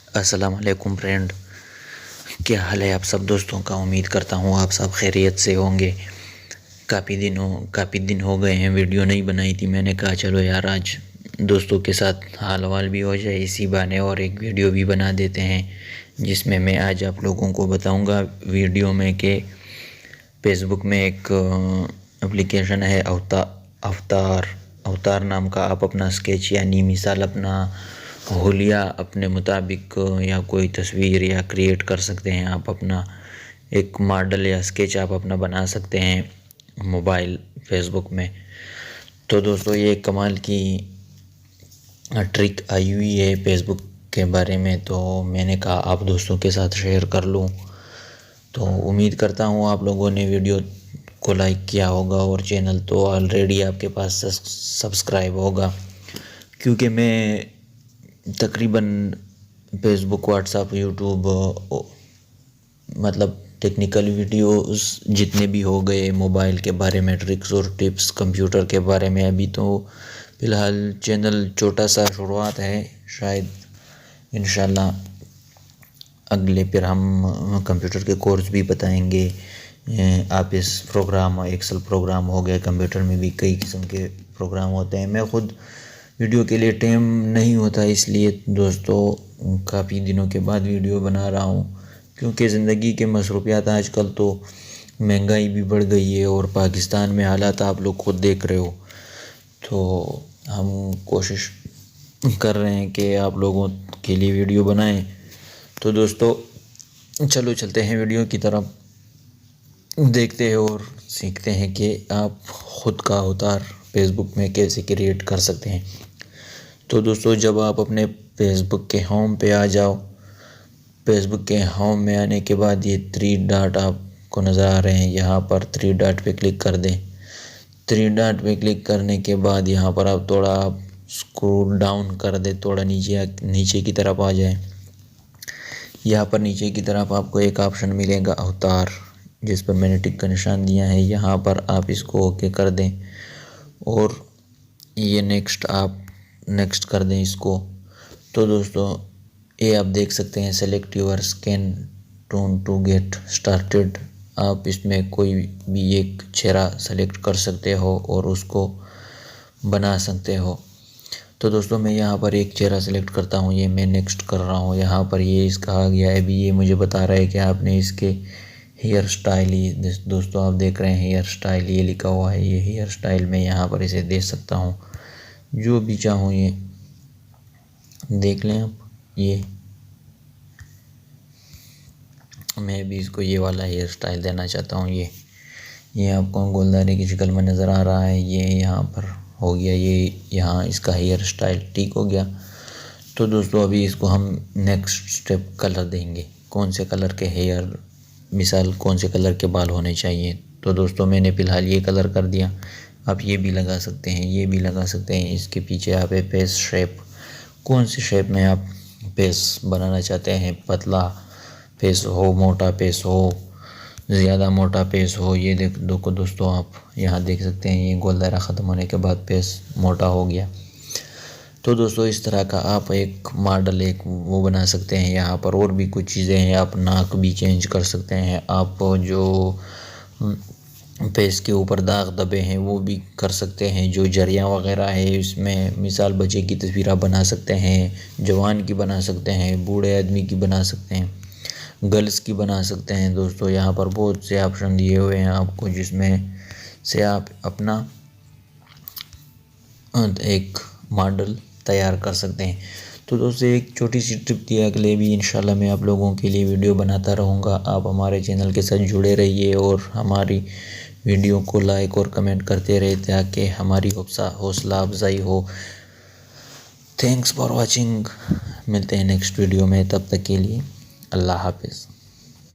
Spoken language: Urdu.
السلام علیکم فرینڈ، کیا حال ہے آپ سب دوستوں کا؟ امید کرتا ہوں آپ سب خیریت سے ہوں گے۔ کافی دن ہو گئے ہیں، ویڈیو نہیں بنائی تھی۔ میں نے کہا چلو یار آج دوستوں کے ساتھ حال وال بھی ہو جائے اسی بہانے، اور ایک ویڈیو بھی بنا دیتے ہیں جس میں میں آج آپ لوگوں کو بتاؤں گا ویڈیو میں کہ فیس بک میں ایک اپلیکیشن ہے اوتار نام کا۔ آپ اپنا اسکیچ یعنی مثال اپنا حلیہ اپنے مطابق یا کوئی تصویر یا کریٹ کر سکتے ہیں۔ آپ اپنا ایک ماڈل یا اسکیچ آپ اپنا بنا سکتے ہیں موبائل فیس بک میں۔ تو دوستو یہ کمال کی ٹرک آئی ہوئی ہے فیس بک کے بارے میں، تو میں نے کہا آپ دوستوں کے ساتھ شیئر کر لوں۔ تو امید کرتا ہوں آپ لوگوں نے ویڈیو کو لائک کیا ہوگا، اور چینل تو آلریڈی آپ کے پاس سبسکرائب ہوگا، کیونکہ میں تقریباً فیس بک، واٹس ایپ، یوٹیوب، مطلب ٹیکنیکل ویڈیوز جتنے بھی ہو گئے موبائل کے بارے میں، ٹرکس اور ٹپس کمپیوٹر کے بارے میں، ابھی تو فی الحال چینل چھوٹا سا شروعات ہے، شاید انشاءاللہ اگلے پھر ہم کمپیوٹر کے کورس بھی بتائیں گے۔ آفس پروگرام، ایکسل پروگرام ہو گئے، کمپیوٹر میں بھی کئی قسم کے پروگرام ہوتے ہیں۔ میں خود ویڈیو کے لیے ٹائم نہیں ہوتا، اس لیے دوستو کافی دنوں کے بعد ویڈیو بنا رہا ہوں، کیونکہ زندگی کے مصروفیات آج کل تو مہنگائی بھی بڑھ گئی ہے، اور پاکستان میں حالات آپ لوگ خود دیکھ رہے ہو۔ تو ہم کوشش کر رہے ہیں کہ آپ لوگوں کے لیے ویڈیو بنائیں۔ تو دوستو چلو چلتے ہیں ویڈیو کی طرف، دیکھتے ہیں اور سیکھتے ہیں کہ آپ خود کا اوتار فیس بک میں کیسے کریٹ کر سکتے ہیں۔ تو دوستو جب آپ اپنے فیس بک کے ہوم پہ آ جاؤ، فیس بک کے ہوم میں آنے کے بعد یہ 3 ڈاٹ آپ کو نظر آ رہے ہیں، یہاں پر 3 ڈاٹ پہ کلک کر دیں۔ 3 ڈاٹ پہ کلک کرنے کے بعد یہاں پر آپ تھوڑا اسکرول ڈاؤن کر دیں، تھوڑا نیچے کی طرف آ جائیں۔ یہاں پر نیچے کی طرف آپ کو ایک آپشن ملے گا اوتار، جس پر میں نے ٹک کا نشان دیا ہے، یہاں پر آپ اس کو اوکے کر دیں، اور یہ نیکسٹ کر دیں اس کو۔ تو دوستو یہ آپ دیکھ سکتے ہیں select your skin tone to get started. آپ اس میں کوئی بھی ایک چہرہ سلیکٹ کر سکتے ہو اور اس کو بنا سکتے ہو۔ تو دوستو میں یہاں پر ایک چہرہ سلیکٹ کرتا ہوں، یہ میں نیکسٹ کر رہا ہوں۔ یہاں پر یہ اس کا آ گیا ہے، ابھی یہ مجھے بتا رہا ہے کہ آپ نے اس کے ہیئر سٹائل، دوستو آپ دیکھ رہے ہیں ہیئر سٹائل یہ لکھا ہوا ہے، یہ ہیئر سٹائل میں یہاں پر اسے دے سکتا ہوں، جو بھی چاہوں یہ دیکھ لیں آپ۔ یہ میں بھی اس کو یہ والا ہیئر سٹائل دینا چاہتا ہوں، یہ آپ کو گولدارے کی شکل میں نظر آ رہا ہے، یہ یہاں پر ہو گیا، یہ یہاں اس کا ہیئر سٹائل ٹھیک ہو گیا۔ تو دوستو ابھی اس کو ہم نیکسٹ سٹیپ کلر دیں گے، کون سے کلر کے ہیئر، مثال کون سے کلر کے بال ہونے چاہیے۔ تو دوستو میں نے فی الحال یہ کلر کر دیا، آپ یہ بھی لگا سکتے ہیں، یہ بھی لگا سکتے ہیں۔ اس کے پیچھے آپ فیس شیپ، کون سی شیپ میں آپ فیس بنانا چاہتے ہیں، پتلا فیس ہو، موٹا فیس ہو، زیادہ موٹا فیس ہو، یہ دیکھو دوستو آپ یہاں دیکھ سکتے ہیں، یہ گول دائرہ ختم ہونے کے بعد فیس موٹا ہو گیا۔ تو دوستو اس طرح کا آپ ایک ماڈل ایک وہ بنا سکتے ہیں۔ یہاں پر اور بھی کچھ چیزیں ہیں، آپ ناک بھی چینج کر سکتے ہیں، آپ جو فیس کے اوپر داغ دبے ہیں وہ بھی کر سکتے ہیں، جو جریاں وغیرہ ہے اس میں مثال بچے کی تصویر آپ بنا سکتے ہیں، جوان کی بنا سکتے ہیں، بوڑھے آدمی کی بنا سکتے ہیں، گرلس کی بنا سکتے ہیں۔ دوستو یہاں پر بہت سے آپشن دیے ہوئے ہیں آپ کو، جس میں سے آپ اپنا ایک ماڈل تیار کر سکتے ہیں۔ تو دوستو ایک چھوٹی سی ٹپ دی، اگلے بھی انشاءاللہ میں آپ لوگوں کے لیے ویڈیو بناتا رہوں گا۔ آپ ہمارے چینل کے ساتھ جڑے رہیے اور ہماری ویڈیو کو لائک اور کمنٹ کرتے رہے، تاکہ ہماری حوصلہ افزائی ہو۔ تھینکس فار واچنگ، ملتے ہیں نیکسٹ ویڈیو میں، تب تک کے لیے اللہ حافظ۔